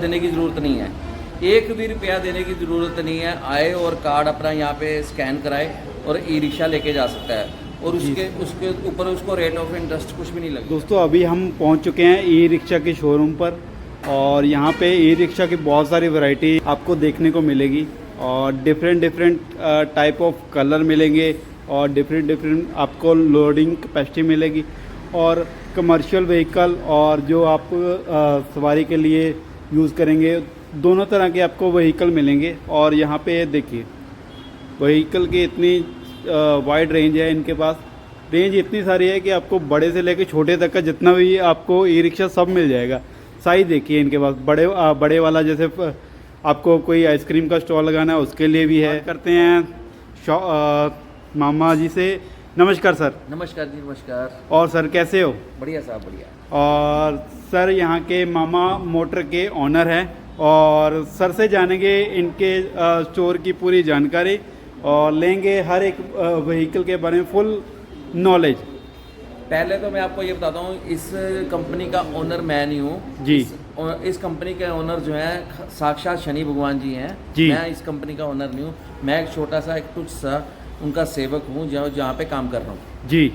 देने की ज़रूरत नहीं है, 1 भी रुपया देने की ज़रूरत नहीं है। आए और कार्ड अपना यहाँ पे स्कैन कराए और ई रिक्शा लेके जा सकता है, और उसके ऊपर उसको रेट ऑफ इंटरेस्ट कुछ भी नहीं लगेगा। दोस्तों अभी हम पहुंच चुके हैं ई रिक्शा के शोरूम पर, और यहाँ पे ई रिक्शा की बहुत सारी वैरायटी आपको देखने को मिलेगी, और डिफरेंट टाइप ऑफ कलर मिलेंगे, और डिफरेंट आपको लोडिंग कैपेसिटी मिलेगी, और कमर्शियल व्हीकल और जो आप सवारी के लिए यूज़ करेंगे, दोनों तरह के आपको व्हीकल मिलेंगे। और यहाँ पे देखिए व्हीकल की इतनी वाइड रेंज है, इनके पास रेंज इतनी सारी है कि आपको बड़े से लेकर छोटे तक का जितना भी आपको ई रिक्शा सब मिल जाएगा। साइज़ देखिए इनके पास, बड़े वाला जैसे आपको कोई आइसक्रीम का स्टॉल लगाना है उसके लिए भी है। करते हैं मामा जी से। नमस्कार सर। नमस्कार जी, नमस्कार। और सर कैसे हो? बढ़िया साहब, बढ़िया। और सर यहाँ के मामा मोटर के ऑनर हैं, और सर से जानेंगे इनके स्टोर की पूरी जानकारी, और लेंगे हर एक व्हीकल के बारे में फुल नॉलेज। पहले तो मैं आपको ये बताता हूँ, इस कंपनी का ओनर मैं नहीं हूँ जी। इस कंपनी के ओनर जो है साक्षात शनि भगवान जी हैं जी। मैं इस कंपनी का ओनर नहीं हूँ, मैं एक छोटा सा एक तुच्छ सा उनका सेवक हूँ जहाँ पे काम कर रहा हूँ जी।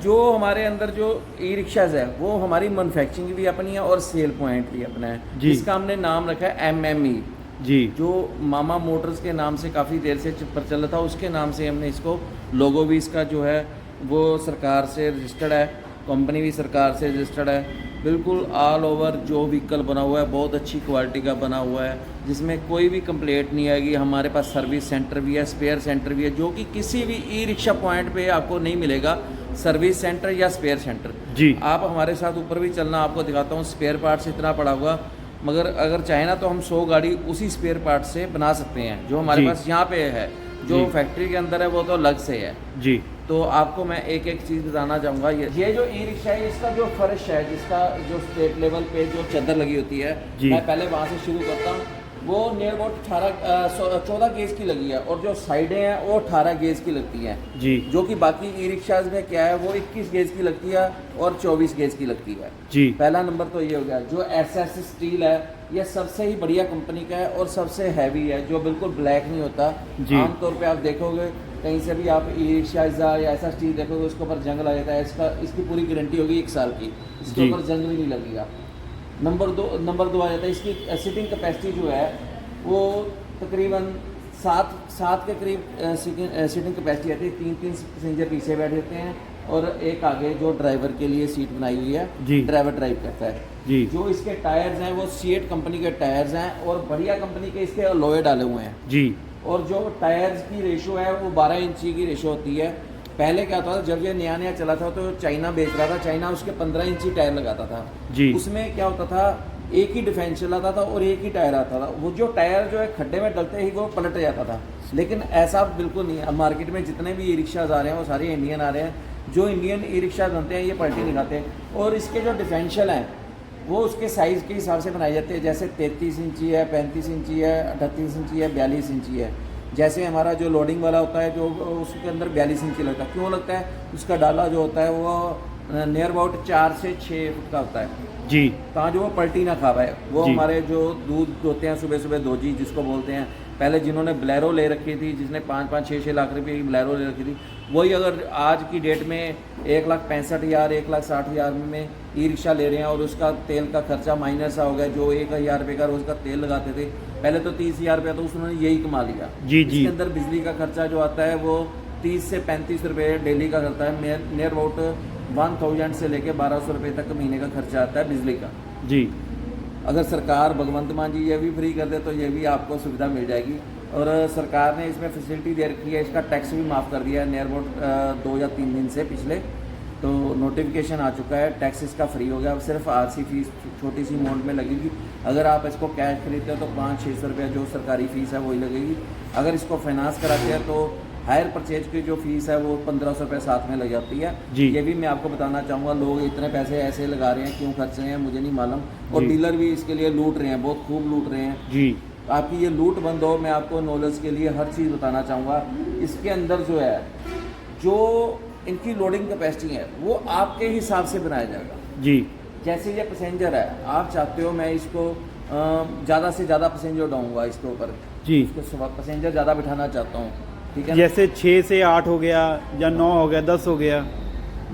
जो हमारे अंदर जो ई रिक्शाज है वो हमारी मैन्युफैक्चरिंग भी अपनी है और सेल पॉइंट भी अपना है। जी। इसका हमने नाम रखा है MME जी। जो मामा मोटर्स के नाम से काफ़ी देर से प्रचलित था, उसके नाम से हमने इसको, लोगो भी इसका जो है वो सरकार से रजिस्टर्ड है, कंपनी भी सरकार से रजिस्टर्ड है। बिल्कुल ऑल ओवर जो व्हीकल बना हुआ है बहुत अच्छी क्वालिटी का बना हुआ है, जिसमें कोई भी कंप्लेंट नहीं आएगी। हमारे पास सर्विस सेंटर भी है, स्पेयर सेंटर भी है, जो कि किसी भी ई रिक्शा पॉइंट पे आपको नहीं मिलेगा, सर्विस सेंटर या स्पेयर सेंटर जी। आप हमारे साथ ऊपर भी चलना, आपको दिखाता हूँ। स्पेयर पार्ट्स इतना पड़ा हुआ, मगर अगर चाहे ना तो हम 100 गाड़ी उसी स्पेयर पार्ट से बना सकते हैं जो हमारे पास यहाँ पे है। जो फैक्ट्री के अंदर है वो तो अलग से है जी। तो आपको मैं एक एक चीज़ बताना चाहूँगा। ये जो ई रिक्शा है, इसका जो फर्श है, जिसका जो स्टेट लेवल पे जो चादर लगी होती है, मैं पहले वहाँ से शुरू करता हूँ। वो नियर अबाउट 14 गेज की लगी है, और जो साइडें हैं वो 18 गेज की लगती हैं जी। जो कि बाकी ई रिक्शाज में क्या है वो 21 गेज की लगती है और 24 गेज की लगती है जी। पहला नंबर तो ये हो गया। जो SS स्टील है ये सबसे ही बढ़िया कंपनी का है और सबसे हैवी है, जो बिल्कुल ब्लैक नहीं होता। आमतौर पे आप देखोगे कहीं से भी आप ई रिक्शा या ऐसा स्टील देखोगे उसके ऊपर जंग लग जाता है। इसकी पूरी गारंटी होगी 1 साल की, इसके ऊपर जंग भी नहीं लगेगा। नंबर दो आ जाता है, इसकी सीटिंग कैपेसिटी जो है वो तकरीबन 7 के करीब सीटिंग कैपेसिटी आती है। 3 पैसेंजर पीछे बैठ जाते हैं और एक आगे जो ड्राइवर के लिए सीट बनाई हुई है, ड्राइवर ड्राइव करता है जी। जो इसके टायर्स हैं वो सीएट कंपनी के टायर्स हैं और बढ़िया कंपनी के इसके अलॉय डाले हुए हैं जी। और जो टायर्स की रेशो है वो 12 इंची की रेशो होती है। पहले क्या होता था, जब ये नया चला था तो चाइना बेच रहा था, चाइना उसके 15 इंची टायर लगाता था जी। उसमें क्या होता था, एक ही डिफेंस चलाता था और एक ही टायर आता था। वो जो टायर जो है खड्डे में डलते ही वो पलट जाता था, लेकिन ऐसा बिल्कुल नहीं है। अब मार्केट में जितने भी ई रिक्शाज आ रहे हैं वो सारे इंडियन आ रहे हैं। जो इंडियन ई रिक्शा बनते हैं ये पलटी नहीं खाते, और इसके जो डिफेंशियल हैं वो उसके साइज़ के हिसाब से बनाए जाते हैं। जैसे 33 इंची है, 35 इंची है, 38 इंची है, 42 इंची है। जैसे हमारा जो लोडिंग वाला होता है जो उसके अंदर 42 इंची लगता है। क्यों लगता है? उसका डाला जो होता है वो नियर अबाउट 4 से 6 फुट का होता है जी, ताकि वो पलटी ना खा पाए। वो हमारे जो दूध होते हैं सुबह सुबह दोजी जिसको बोलते हैं, पहले जिन्होंने ब्लैरो ले रखी थी, जिसने 5-5, 6-6 लाख रुपए की ब्लैरो ले रखी थी, वही अगर आज की डेट में 1,65,000, 1,60,000 में ई रिक्शा ले रहे हैं और उसका तेल का खर्चा माइनर सा हो गया। जो 1,000 रुपये का रोज़ का तेल लगाते थे पहले तो 30,000 रुपया, तो उसने यही कमा लिया जी। इसके अंदर बिजली का खर्चा जो आता है वो 30 से 35 रुपये डेली का करता है। नियर अबाउट 1000 से लेके 1200 रुपये तक महीने का खर्चा आता है बिजली का जी। अगर सरकार भगवंत मान जी ये भी फ्री कर दे तो ये भी आपको सुविधा मिल जाएगी। और सरकार ने इसमें फैसिलिटी दे रखी है, इसका टैक्स भी माफ़ कर दिया है नियर अबाउट 2 या 3 दिन से पिछले, तो नोटिफिकेशन आ चुका है, टैक्स इसका फ्री हो गया। अब सिर्फ आरसी फीस छोटी सी अमाउंट में लगेगी। अगर आप इसको कैश खरीदते हो तो 500-600 रुपये जो सरकारी फ़ीस है वही लगेगी। अगर इसको फाइनेंस कराते हैं तो हायर परचेज की जो फीस है वो 1500 रुपये साथ में लग जाती है जी। ये भी मैं आपको बताना चाहूँगा, लोग इतने पैसे ऐसे लगा रहे हैं, क्यों खर्च रहे हैं मुझे नहीं मालूम, और डीलर भी इसके लिए लूट रहे हैं, बहुत खूब लूट रहे हैं जी। आपकी ये लूट बंद हो, मैं आपको नॉलेज के लिए हर चीज़ बताना चाहूँगा। इसके अंदर जो है जो इनकी लोडिंग कैपेसिटी है वो आपके हिसाब से बनाया जाएगा जी। जैसे ये पैसेंजर है, आप चाहते हो मैं इसको ज़्यादा से ज़्यादा पैसेंजर डाऊंगा इसके ऊपर जी। इसको पैसेंजर ज़्यादा बिठाना चाहता हूँ, ठीक है। जैसे 6 से 8 हो गया या 9 हो गया, 10 हो गया।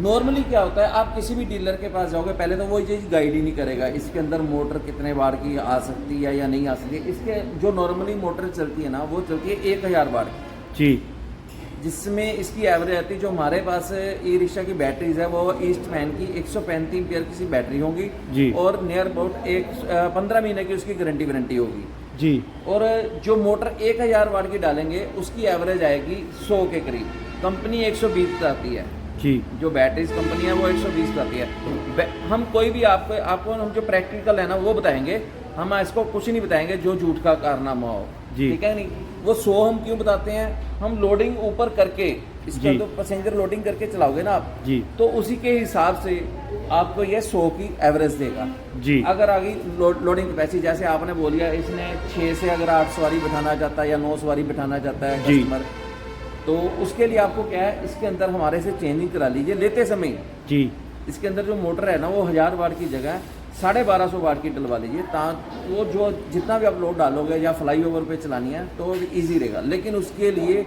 नॉर्मली क्या होता है, आप किसी भी डीलर के पास जाओगे, पहले तो वो चीज़ गाइड ही नहीं करेगा इसके अंदर मोटर कितने वाट की आ सकती है या नहीं आ सकती है। इसके जो नॉर्मली मोटर चलती है ना, वो चलती है 1000 वाट की, जी जिसमें इसकी एवरेज आती है। जो हमारे पास ई रिक्शा की बैटरीज है वो ईस्टमैन की 135 एम्पीयर की बैटरी होगी जी। और नियर अबाउट 15 महीने की उसकी गारंटी होगी जी। और जो मोटर 1000 वाट की डालेंगे उसकी एवरेज आएगी 100 के करीब। कंपनी 120 आती है जी। जो बैटरीज कंपनी है वो 120 आती है। हम कोई भी आपको हम जो प्रैक्टिकल है ना वो बताएंगे, हम इसको कुछ नहीं बताएंगे जो झूठ का कारनामा हो, जी। ठीक है नहीं। वो 100 हम क्यों बताते हैं, हम लोडिंग ऊपर करके इसका जी। तो पैसेंजर लोडिंग करके चलाओगे ना आप, जी। तो उसी के हिसाब से आपको ये 100 की एवरेज देगा जी। अगर आगे लोडिंग कैपेसिटी जैसे आपने बोलिया, इसने 6 से अगर 8 सवारी बिठाना चाहता है या 9 सवारी बिठाना चाहता है जी। कस्टमर, तो उसके लिए आपको क्या है, इसके अंदर हमारे से चेंजिंग करा लीजिए लेते समय। जी। इसके अंदर जो मोटर है ना वो 1000 वाट की जगह 1250 वाट की डलवा लीजिए, वो जो जितना भी आप लोड डालोगे या फ्लाईओवर पे चलानी है तो इजी रहेगा। लेकिन उसके लिए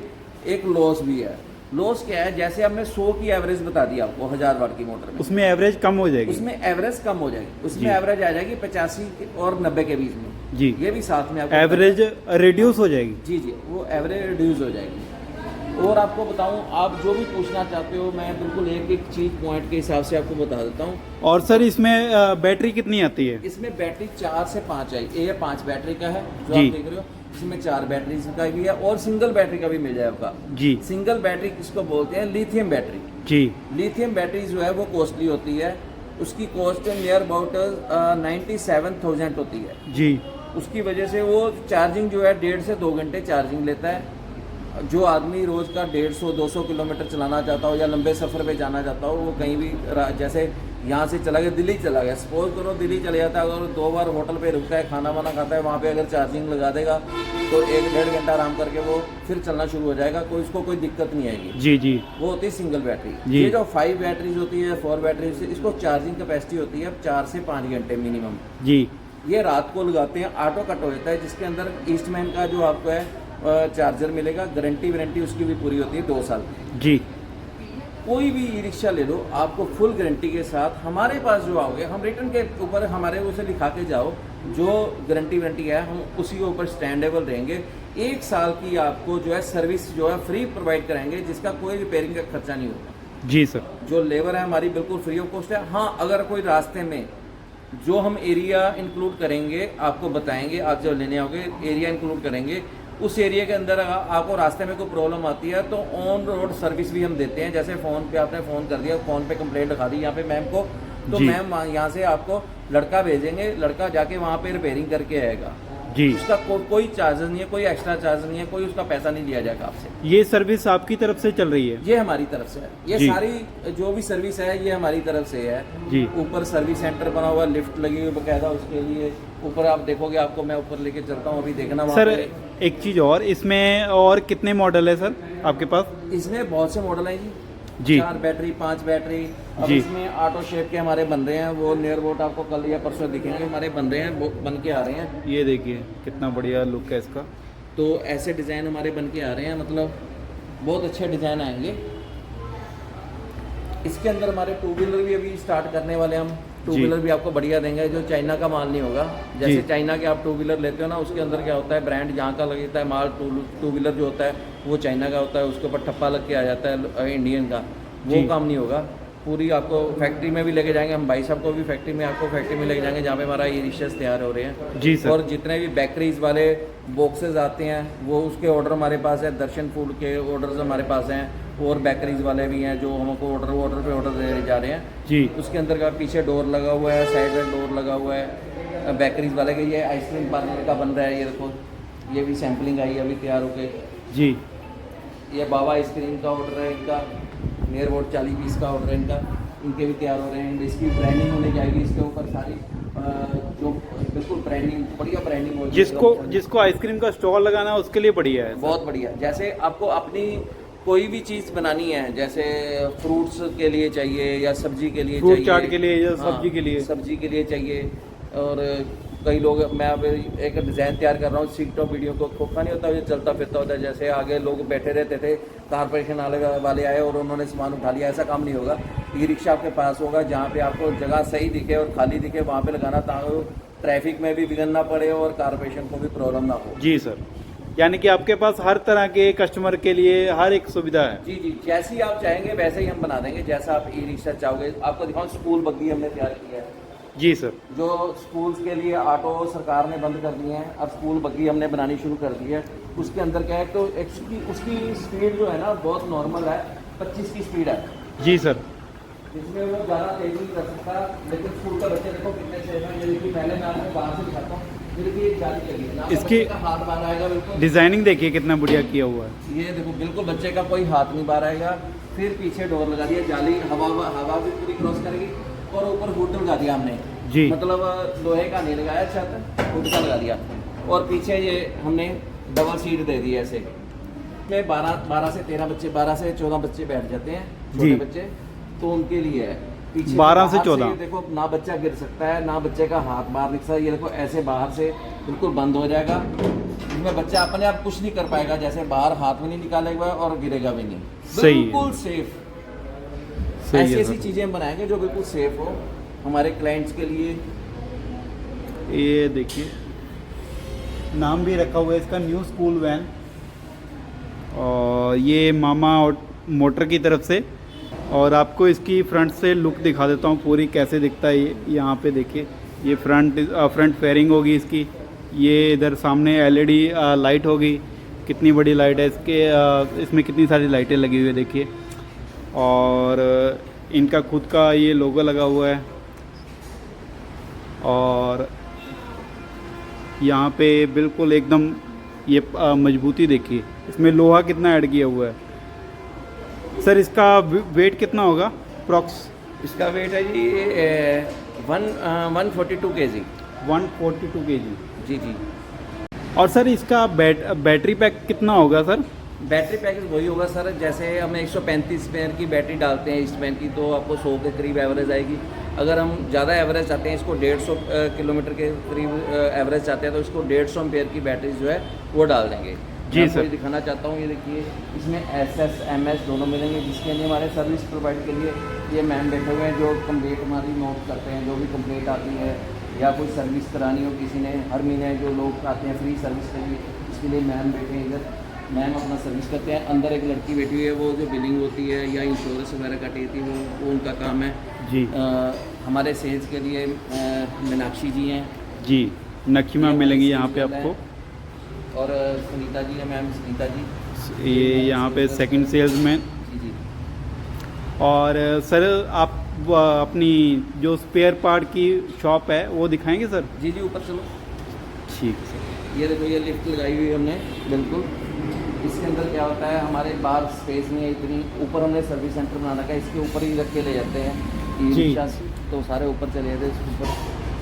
एक लॉस भी है। लॉस क्या है, जैसे अब मैं 100 की एवरेज बता दी आपको 1000 वाट की मोटर में, उसमें एवरेज कम हो जाएगी। उसमें एवरेज कम हो जाएगी, उसमें जी। एवरेज आ जाएगी 85 और 90 के बीच में। जी। ये भी साथ में आपको एवरेज रिड्यूस हो जाएगी। जी जी, वो एवरेज रिड्यूस हो जाएगी। और आपको बताऊं, आप जो भी पूछना चाहते हो मैं बिल्कुल एक एक चीज़ पॉइंट के हिसाब से आपको बता देता हूं। और सर इसमें बैटरी कितनी आती है? इसमें बैटरी 4 से 5 आई, ये 5 बैटरी का है जो जी। आप देख रहे हो। इसमें 4 बैटरी का भी है और सिंगल बैटरी का भी मिल जाएगा। जी। सिंगल बैटरी किसको बोलते हैं, लिथियम बैटरी। जी। लिथियम बैटरी जो है वो कॉस्टली होती है, उसकी कॉस्ट नियर अबाउट 97,000 होती है। जी। उसकी वजह से वो चार्जिंग जो है 1.5 से 2 घंटे चार्जिंग लेता है। जो आदमी रोज़ का 150-200 किलोमीटर चलाना चाहता हो या लंबे सफ़र पे जाना चाहता हो, वो कहीं भी जैसे यहाँ से चला गया दिल्ली चला गया, सपोज करो दिल्ली चले जाता है, अगर 2 बार होटल पे रुकता है, खाना वाना खाता है, वहाँ पे अगर चार्जिंग लगा देगा तो 1-1.5 घंटा आराम करके वो फिर चलना शुरू हो जाएगा, कोई उसको कोई दिक्कत नहीं आएगी। जी। जी। वो होती है सिंगल बैटरी। जी। ये जो 5 बैटरीज होती है, 4 बैटरीज, इसको चार्जिंग कैपेसिटी होती है 4 से 5 घंटे मिनिमम। जी। ये रात को लगाते हैं, ऑटो कट हो जाता है, जिसके अंदर ईस्टमैन का जो आपको है चार्जर मिलेगा, गारंटी उसकी भी पूरी होती है 2 साल। जी। कोई भी ई रिक्शा ले लो, आपको फुल गारंटी के साथ हमारे पास जो आओगे, हम रिटर्न के ऊपर हमारे उसे लिखा के जाओ, जो गारंटी है हम उसी के ऊपर स्टैंडेबल रहेंगे। 1 साल की आपको जो है सर्विस जो है फ्री प्रोवाइड कराएंगे, जिसका कोई रिपेयरिंग का खर्चा नहीं होगा। जी सर। जो लेबर है हमारी बिल्कुल फ्री ऑफ कॉस्ट है। हाँ, अगर कोई रास्ते में जो हम एरिया इंक्लूड करेंगे, आपको बताएंगे, आप जब लेने आओगे एरिया इंक्लूड करेंगे, उस एरिया के अंदर आपको रास्ते में कोई प्रॉब्लम आती है तो ऑन रोड सर्विस भी हम देते हैं। जैसे फ़ोन पे आपने फ़ोन कर दिया, फ़ोन पे कंप्लेंट लिखा दी यहाँ पे मैम को, तो जी। मैम यहाँ से आपको लड़का भेजेंगे, लड़का जाके वहाँ पे रिपेयरिंग करके आएगा। जी। उसका कोई चार्जेस नहीं है, कोई एक्स्ट्रा चार्ज नहीं है, कोई उसका पैसा नहीं लिया जाएगा आपसे। ये सर्विस आपकी तरफ से चल रही है? ये हमारी तरफ से है, ये जी। सारी जो भी सर्विस है ये हमारी तरफ से है। जी। ऊपर सर्विस सेंटर बना हुआ, लिफ्ट लगी हुई बकायदा उसके लिए। ऊपर आप देखोगे, आपको मैं ऊपर लेके चलता हूँ, अभी देखना वहाँ सर पे। एक चीज़ और, इसमें और कितने मॉडल है सर आपके पास? इसमें बहुत से मॉडल हैं जी। 4 बैटरी, 5 बैटरी। अब जी। इसमें ऑटो शेप के हमारे बन रहे हैं, वो नियर अबाउट आपको कल या परसों दिखेंगे, हमारे बन रहे हैं, वो बन के आ रहे हैं। ये देखिए कितना बढ़िया लुक है इसका। तो ऐसे डिज़ाइन हमारे बन के आ रहे हैं, मतलब बहुत अच्छे डिज़ाइन आएंगे। इसके अंदर हमारे 2 व्हीलर भी अभी स्टार्ट करने वाले हैं हम। 2 जी। व्हीलर भी आपको बढ़िया देंगे, जो चाइना का माल नहीं होगा। जैसे जी। चाइना के आप 2 व्हीलर लेते हो ना, उसके अंदर क्या होता है, ब्रांड यहाँ का लगता है माल, 2 व्हीलर जो होता है वो चाइना का होता है, उसके ऊपर ठप्पा लग के आ जाता है इंडियन का, वो जी। काम नहीं होगा। पूरी आपको फैक्ट्री में भी लेके जाएंगे हम, भाई साहब को भी फैक्ट्री में लेके जाएंगे जहाँ पे हमारा ये डिशेस तैयार हो रहे हैं। जी सर। और जितने भी बेकरीज वाले बॉक्सेस आते हैं वो उसके ऑर्डर हमारे पास है, दर्शन फूड के ऑर्डर्स हमारे पास हैं, और बेकरीज वाले भी हैं जो हमको ऑर्डर पे ऑर्डर दे जा रहे हैं। जी। उसके अंदर का पीछे डोर लगा हुआ है, साइड में डोर लगा हुआ है बेकरीज वाले के। ये आइसक्रीम पार्लर का बन रहा है, ये देखो, ये भी सैम्पलिंग आई है अभी तैयार होके। जी। ये बाबा आइसक्रीम का ऑर्डर है इनका, नियर अबाउट 40 पीस का ऑर्डर है इनका, इनके भी तैयार हो रहे हैं। इसकी ब्रांडिंग होने जाएगी इसके ऊपर सारी, जो बिल्कुल ब्रांडिंग, बढ़िया ब्रांडिंग होगी। जिसको आइसक्रीम का स्टॉल लगाना है उसके लिए बढ़िया है। बहुत बढ़िया। जैसे आपको अपनी कोई भी चीज़ बनानी है, जैसे फ्रूट्स के लिए चाहिए या सब्जी के लिए फ्रूट चाहिए, चाट के लिए या हाँ, सब्जी के लिए। सब्जी के लिए चाहिए। और कई लोग, मैं अब एक डिज़ाइन तैयार कर रहा हूँ, टिकटॉक वीडियो को, खोखा नहीं होता, ये चलता फिरता होता है, जैसे आगे लोग बैठे रहते थे, कारपोरेशन वाले आए और उन्होंने सामान उठा लिया, ऐसा काम नहीं होगा। ई रिक्शा आपके पास होगा, जहाँ पे आपको जगह सही दिखे और खाली दिखे वहाँ पे लगाना, ताकि ट्रैफिक में भी विघन ना पड़े और कारपोरेशन को भी प्रॉब्लम ना हो। जी सर, यानी कि आपके पास हर तरह के कस्टमर के लिए हर एक सुविधा है। जी जी, जैसी आप चाहेंगे वैसे ही हम बना देंगे, जैसा आप ई रिक्शा चाहोगे। आपको दिखाऊं, स्कूल बग्गी हमने तैयार किया है। जी सर। जो स्कूल्स के लिए ऑटो सरकार ने बंद कर दिए हैं, अब स्कूल बग्गी हमने बनानी शुरू कर दी है। उसके अंदर क्या है, तो उसकी स्पीड जो है ना बहुत नॉर्मल है, 25 की स्पीड है, जी सर। जिसमें वो ज़्यादा तेज नहीं कर सकता। लेकिन स्कूल का बच्चे देखो कितने सेफ हैं। ये देखिए, पहले मैं आपको बाहर से दिखाता हूँ, ये देखिए एक जाली लगी है ना, इसकी बच्चे का हाथ बाहर आएगा बिल्कुल। डिजाइनिंग देखिए कितना बढ़िया किया हुआ है। ये देखो बिल्कुल बच्चे का कोई हाथ नहीं बाहर आएगा। फिर पीछे डोर लगा दिया, जाली हवा भी पूरी क्रॉस करेगी। और ऊपर हुड लगा दिया हमने, जी, मतलब लोहे का नहीं लगाया, छत हुड का लगा दिया। और पीछे ये हमने डबल सीट दे दी है ऐसे, में 12 से 13 बच्चे, 12 से 14 बच्चे बैठ जाते हैं, छोटे जी। बच्चे, तो उनके लिए है। पीछे 12 से बाहर 14 ये देखो, ना बच्चा गिर सकता है, ना बच्चे का हाथ बाहर निकल सकता है। ये देखो ऐसे बाहर से बिल्कुल बंद हो जाएगा, इसमें बच्चा अपने आप कुछ नहीं कर पाएगा, जैसे बाहर हाथ भी नहीं निकालेगा और गिरेगा भी नहीं। सही है। बिल्कुल सेफ। सही ऐसी है ऐसी सर। चीजें हम बनाएंगे जो बिल्कुल सेफ हो हमारे क्लाइंट्स के लिए। ये देखिए नाम भी रखा हुआ है इसका, न्यू स्कूल वैन। और ये मामा मोटर की तरफ से। और आपको इसकी फ्रंट से लुक दिखा देता हूँ पूरी कैसे दिखता है। ये यहाँ पे देखिए, ये फ्रंट फेयरिंग होगी इसकी। ये इधर सामने एलईडी लाइट होगी, कितनी बड़ी लाइट है इसमें कितनी सारी लाइटें लगी हुई है देखिए। और इनका खुद का ये लोगो लगा हुआ है। और यहाँ पे बिल्कुल एकदम ये मजबूती देखिए, इसमें लोहा कितना ऐड किया हुआ है। सर इसका वेट कितना होगा अप्रॉक्स? इसका वेट है जी 142 kg। 142 kg। जी जी। और सर इसका बैटरी पैक कितना होगा सर? बैटरी पैकेज वही होगा सर, जैसे हम 135 एम्पेयर की बैटरी डालते हैं ईस्टमैन की, तो आपको 100 के करीब एवरेज आएगी। अगर हम ज़्यादा एवरेज चाहते हैं, इसको 150 किलोमीटर के करीब एवरेज चाहते हैं, तो इसको 150 एम्पेयर की बैटरी जो है वो डाल देंगे। जी मैं सर। आपको ये दिखाना चाहता हूँ, ये देखिए इसमें SS MS दोनों मिलेंगे, जिसके लिए हमारे सर्विस प्रोवाइड के लिए ये मैम बैठे हुए हैं, जो कंप्लेंट हमारी नोट करते हैं। जो भी कंप्लेंट आती है या कोई सर्विस करानी हो किसी ने, हर महीने जो लोग आते हैं फ्री सर्विस के लिए, इसके लिए मैम बैठे हैं इधर। मैम अपना सर्विस करते हैं। अंदर एक लड़की बैठी हुई है, वो जो बिलिंग होती है या इंश्योरेंस वगैरह कटी है वो उनका काम है जी हमारे सेल्स के लिए मीनाक्षी जी हैं जी, नक्शी मैम मिलेंगी यहाँ पे आपको। और सुनीता जी है, मैम सुनीता जी, ये यहाँ पे सेकंड सेल्समैन। जी जी। और सर आप अपनी जो स्पेयर पार्ट की शॉप है वो दिखाएंगे सर? जी जी, ऊपर चलो। ठीक है सर। ये देखो, ये लिफ्ट लगाई हुई है हमने बिल्कुल। इसके अंदर क्या होता है, हमारे बाहर स्पेस नहीं है इतनी, ऊपर हमने सर्विस सेंटर बना रखा है, इसके ऊपर ही रख के ले जाते हैं ई जी। रिक्शा, तो सारे ऊपर चले जाते हैं। इसके ऊपर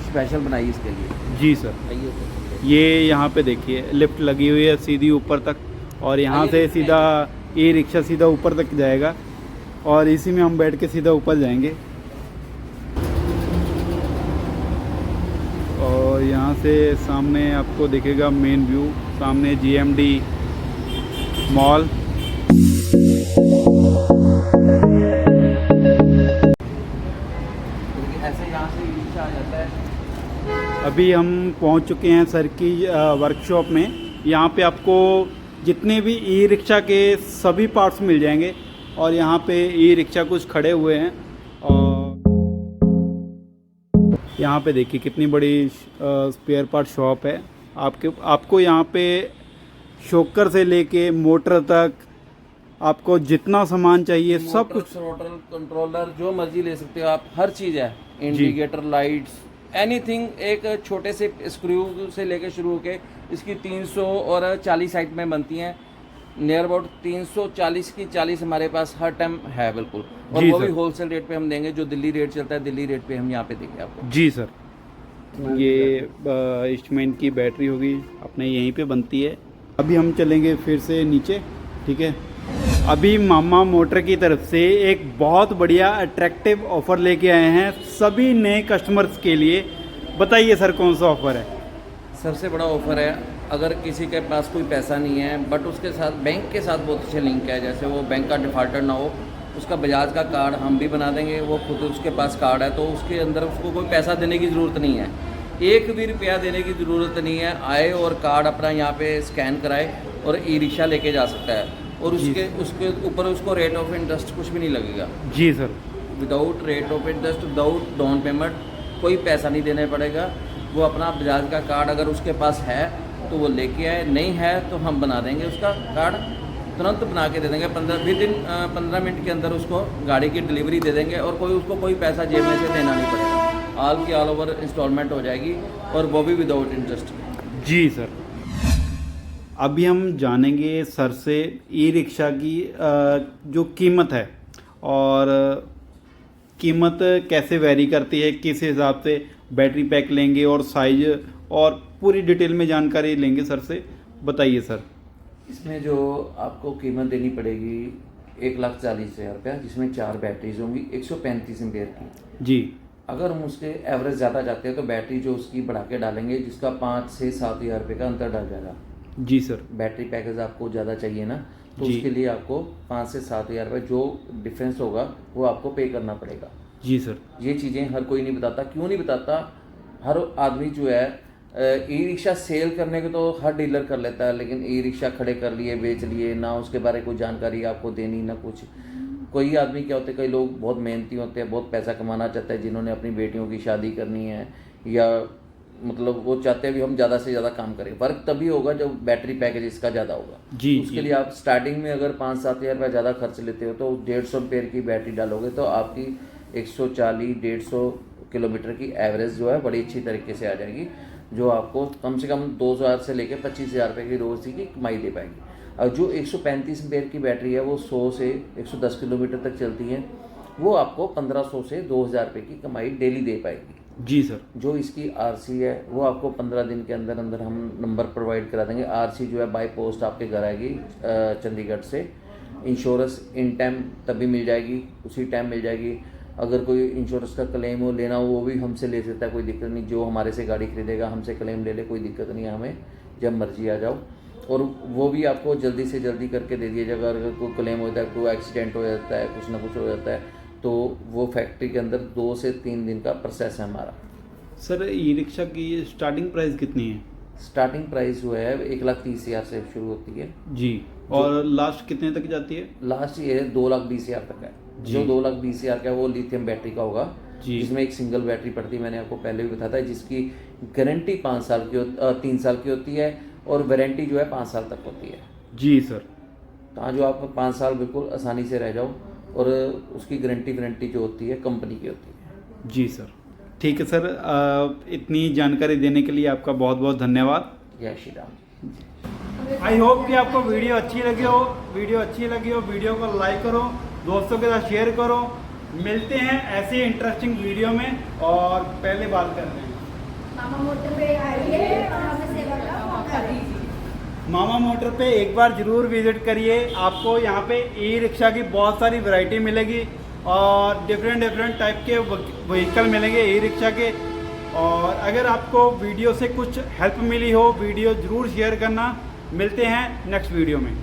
स्पेशल बनाई इसके लिए। जी सर। आइए ऊपर। ये यहाँ पे देखिए लिफ्ट लगी हुई है सीधी ऊपर तक, और यहाँ से सीधा ई रिक्शा सीधा ऊपर तक जाएगा, और इसी में हम बैठ के सीधा ऊपर जाएंगे। और यहाँ से सामने आपको दिखेगा मेन व्यू, सामने GMD मॉल। ऐसे यहाँ से ई रिक्शा आ जाता है। अभी हम पहुंच चुके हैं सर की वर्कशॉप में। यहाँ पे आपको जितने भी ई रिक्शा के सभी पार्ट्स मिल जाएंगे। और यहाँ पे ई रिक्शा कुछ खड़े हुए हैं, और यहाँ पे देखिए कितनी बड़ी स्पेयर पार्ट शॉप है। आपको यहाँ पे शॉकर से लेके मोटर तक आपको जितना सामान चाहिए सब कुछ। थ्रोटल कंट्रोलर जो मर्जी ले सकते हो आप, हर चीज़ है। Indicator, lights, anything. एक छोटे से स्क्रू से लेके शुरू होके इसकी 340 साइड में बनती हैं। नियर अबाउट 340 की 40 हमारे पास हर टाइम है बिल्कुल। और जी वो भी सर। होलसेल रेट पे हम देंगे, जो दिल्ली रेट चलता है दिल्ली रेट पे हम यहाँ पे देंगे आपको। जी सर। ये ईस्टमैन की बैटरी होगी, अपने यहीं पे बनती है। अभी हम चलेंगे फिर से नीचे, ठीक है। अभी मामा मोटर की तरफ से एक बहुत बढ़िया अट्रैक्टिव ऑफ़र लेके आए हैं सभी नए कस्टमर्स के लिए। बताइए सर कौन सा ऑफ़र है? सबसे बड़ा ऑफर है, अगर किसी के पास कोई पैसा नहीं है बट उसके साथ बैंक के साथ बहुत अच्छे लिंक है, जैसे वो बैंक का डिफॉल्टर ना हो, उसका बजाज का कार्ड हम भी बना देंगे, वो खुद उसके पास कार्ड है तो उसके अंदर उसको कोई पैसा देने की ज़रूरत नहीं है, 1 भी रुपया देने की ज़रूरत नहीं है। आए और कार्ड अपना यहाँ पे स्कैन कराए और ई रिक्शा लेके जा सकता है, और उसके ऊपर उसको रेट ऑफ इंटरेस्ट कुछ भी नहीं लगेगा। जी sir. Without rate of interest, without down payment, कोई पैसा नहीं देना पड़ेगा। वो अपना बजाज का कार्ड अगर उसके पास है तो वो लेके आए, नहीं है तो हम बना देंगे उसका कार्ड, तुरंत बना के दे देंगे। 15 मिनट के अंदर उसको गाड़ी की डिलीवरी दे देंगे और उसको कोई पैसा जेब में से देना नहीं पड़ेगा। ऑल की ऑल ओवर इंस्टॉलमेंट हो जाएगी और वो भी विदाउट इंटरेस्ट। जी सर। अभी हम जानेंगे सर से ई रिक्शा की जो कीमत है और कीमत कैसे वेरी करती है, किस हिसाब से बैटरी पैक लेंगे और साइज और पूरी डिटेल में जानकारी लेंगे सर से। बताइए सर। इसमें जो आपको कीमत देनी पड़ेगी 1,40,000 रुपया, जिसमें 4 बैटरीज होंगी 135 एम्पेयर की। जी। अगर हम उसके एवरेज ज़्यादा चाहते हैं तो बैटरी जो उसकी बढ़ा के डालेंगे, जिसका 5 से 7 हज़ार रुपये का अंतर डाल जाएगा। जी सर। बैटरी पैकेज आपको ज़्यादा चाहिए ना, तो जी। उसके लिए आपको 5 से 7 हज़ार रुपये जो डिफरेंस होगा वो आपको पे करना पड़ेगा। जी सर। ये चीज़ें हर कोई नहीं बताता। क्यों नहीं बताता? हर आदमी जो है ई रिक्शा सेल करने को तो हर डीलर कर लेता है, लेकिन ई रिक्शा खड़े कर लिए, बेच लिए, ना उसके बारे में कोई जानकारी आपको देनी ना कुछ। कोई आदमी क्या होते हैं, कई लोग बहुत मेहनती होते हैं, बहुत पैसा कमाना चाहते हैं, जिन्होंने अपनी बेटियों की शादी करनी है, या मतलब वो चाहते हैं भी हम ज़्यादा से ज़्यादा काम करें। फ़र्क तभी होगा जब बैटरी पैकेज इसका ज़्यादा होगा। जी। उसके लिए आप स्टार्टिंग में अगर 5-7 हज़ार रुपये ज़्यादा खर्च लेते हो तो 150 एम्पेयर की बैटरी डालोगे तो आपकी 140-150 किलोमीटर की एवरेज जो है बड़ी अच्छी तरीके से आ जाएगी, जो आपको कम से कम 2,000 से लेकर 25,000 रुपये की रोज़ की कमाई दे पाएगी। और जो 135 एम्पेयर की बैटरी है वो 100 से 110 किलोमीटर तक चलती है, वो आपको 1500 से 2,000 रुपये की कमाई डेली दे पाएगी। जी सर। जो इसकी आरसी है वो आपको 15 दिन के अंदर अंदर हम नंबर प्रोवाइड करा देंगे। आरसी जो है बाय पोस्ट आपके घर आएगी चंडीगढ़ से। इंश्योरेंस इन टाइम तभी मिल जाएगी, उसी टाइम मिल जाएगी। अगर कोई इंश्योरेंस का क्लेम हो लेना हो वो भी हमसे ले सकता है, कोई दिक्कत नहीं। जो हमारे से गाड़ी खरीदेगा हमसे क्लेम ले ले, कोई दिक्कत नहीं है, हमें जब मर्जी आ जाओ। और वो भी आपको जल्दी से जल्दी करके दे दिया जाएगा। अगर कोई क्लेम होता है, कोई एक्सीडेंट हो जाता है, कुछ ना कुछ हो जाता है, तो वो फैक्ट्री के अंदर 2 से 3 दिन का प्रोसेस है हमारा। सर ई रिक्शा की स्टार्टिंग प्राइस कितनी है? स्टार्टिंग प्राइस जो है 1,30,000 से शुरू होती है। जी। और लास्ट कितने तक जाती है? लास्ट ये 2,20,000 तक है। जो 2,20,000 का है वो लिथियम बैटरी का होगा, जिसमें एक सिंगल बैटरी पड़ती है, मैंने आपको पहले भी बताया था, जिसकी गारंटी 5 साल की 3 साल की होती है और वारंटी जो है 5 साल तक होती है। जी सर। तो जो आप 5 साल बिल्कुल आसानी से रह जाओ, और उसकी गारंटी जो होती है कंपनी की होती है। जी सर। ठीक है सर, इतनी जानकारी देने के लिए आपका बहुत बहुत धन्यवाद। जय श्री राम। आई होप कि आपको वीडियो अच्छी लगी हो। वीडियो को लाइक करो, दोस्तों के साथ शेयर करो। मिलते हैं ऐसे इंटरेस्टिंग वीडियो में, और पहले बात करते हैं मामा मोटर पे आइए और हमें सेवा का मौका दीजिए। मामा मोटर पे एक बार ज़रूर विज़िट करिए। आपको यहाँ पे ई रिक्शा की बहुत सारी वैरायटी मिलेगी और डिफरेंट टाइप के व्हीकल मिलेंगे ई रिक्शा के। और अगर आपको वीडियो से कुछ हेल्प मिली हो, वीडियो ज़रूर शेयर करना। मिलते हैं नेक्स्ट वीडियो में।